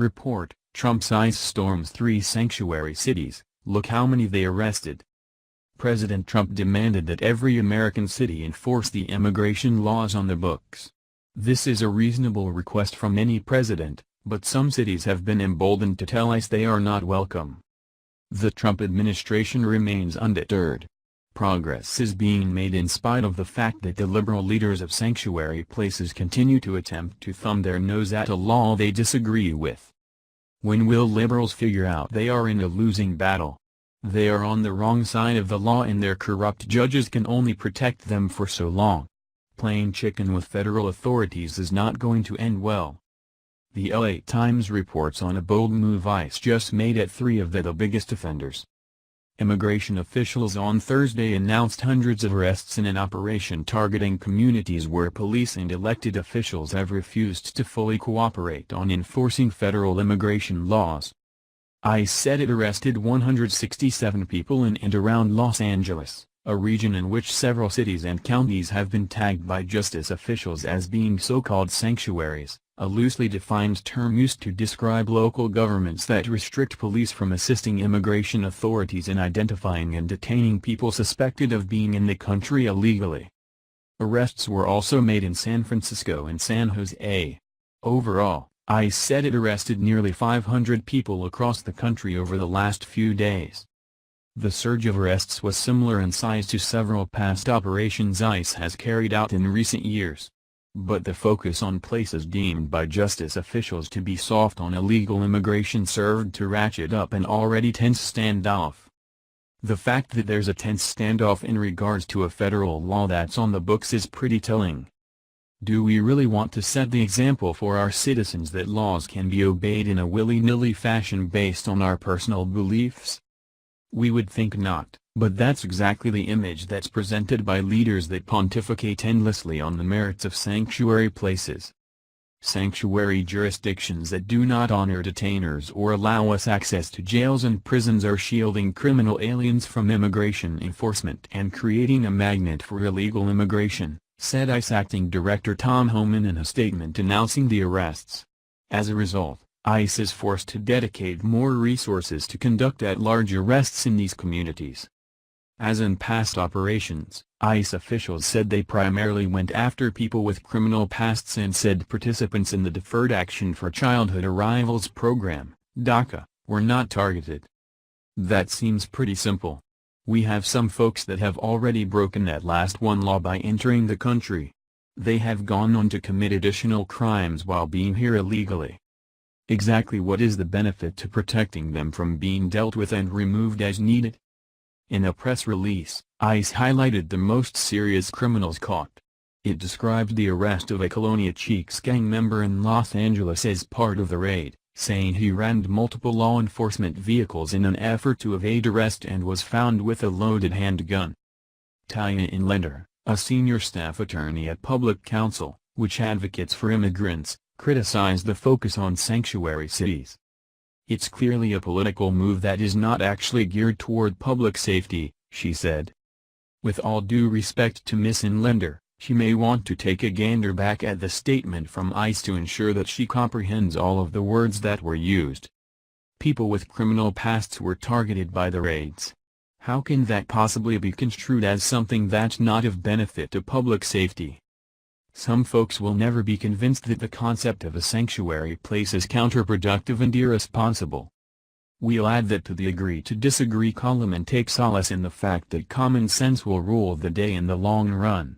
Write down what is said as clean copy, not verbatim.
Report: Trump's ICE storms 3 sanctuary cities, look how many they arrested. President Trump demanded that every American city enforce the immigration laws on the books. This is a reasonable request from any president, but some cities have been emboldened to tell ICE they are not welcome. The Trump administration remains undeterred. Progress is being made in spite of the fact that the liberal leaders of sanctuary places continue to attempt to thumb their nose at a law they disagree with. When will liberals figure out they are in a losing battle? They are on the wrong side of the law and their corrupt judges can only protect them for so long. Playing chicken with federal authorities is not going to end well. The LA Times reports on a bold move ICE just made at 3 of the biggest offenders. Immigration officials on Thursday announced hundreds of arrests in an operation targeting communities where police and elected officials have refused to fully cooperate on enforcing federal immigration laws. ICE said it arrested 167 people in and around Los Angeles, a region in which several cities and counties have been tagged by justice officials as being so-called sanctuaries, a loosely defined term used to describe local governments that restrict police from assisting immigration authorities in identifying and detaining people suspected of being in the country illegally. Arrests were also made in San Francisco and San Jose. Overall, ICE said it arrested nearly 500 people across the country over the last few days. The surge of arrests was similar in size to several past operations ICE has carried out in recent years. But the focus on places deemed by justice officials to be soft on illegal immigration served to ratchet up an already tense standoff. The fact that there's a tense standoff in regards to a federal law that's on the books is pretty telling. Do we really want to set the example for our citizens that laws can be obeyed in a willy-nilly fashion based on our personal beliefs? We would think not, but that's exactly the image that's presented by leaders that pontificate endlessly on the merits of sanctuary places. Sanctuary jurisdictions that do not honor detainers or allow us access to jails and prisons are shielding criminal aliens from immigration enforcement and creating a magnet for illegal immigration, said ICE Acting Director Tom Homan in a statement announcing the arrests. As a result, ICE is forced to dedicate more resources to conduct at-large arrests in these communities. As in past operations, ICE officials said they primarily went after people with criminal pasts and said participants in the Deferred Action for Childhood Arrivals program, DACA, were not targeted. That seems pretty simple. We have some folks that have already broken that last one law by entering the country. They have gone on to commit additional crimes while being here illegally. Exactly what is the benefit to protecting them from being dealt with and removed as needed? In a press release, ICE highlighted the most serious criminals caught. It described the arrest of a Colonia Cheeks gang member in Los Angeles as part of the raid, saying he rammed multiple law enforcement vehicles in an effort to evade arrest and was found with a loaded handgun. Tanya Inlander, a senior staff attorney at Public Counsel, which advocates for immigrants, criticized the focus on sanctuary cities. It's clearly a political move that is not actually geared toward public safety, she said. With all due respect to Ms. Inlander, she may want to take a gander back at the statement from ICE to ensure that she comprehends all of the words that were used. People with criminal pasts were targeted by the raids. How can that possibly be construed as something that's not of benefit to public safety? Some folks will never be convinced that the concept of a sanctuary place is counterproductive and irresponsible. We'll add that to the agree to disagree column and take solace in the fact that common sense will rule the day in the long run.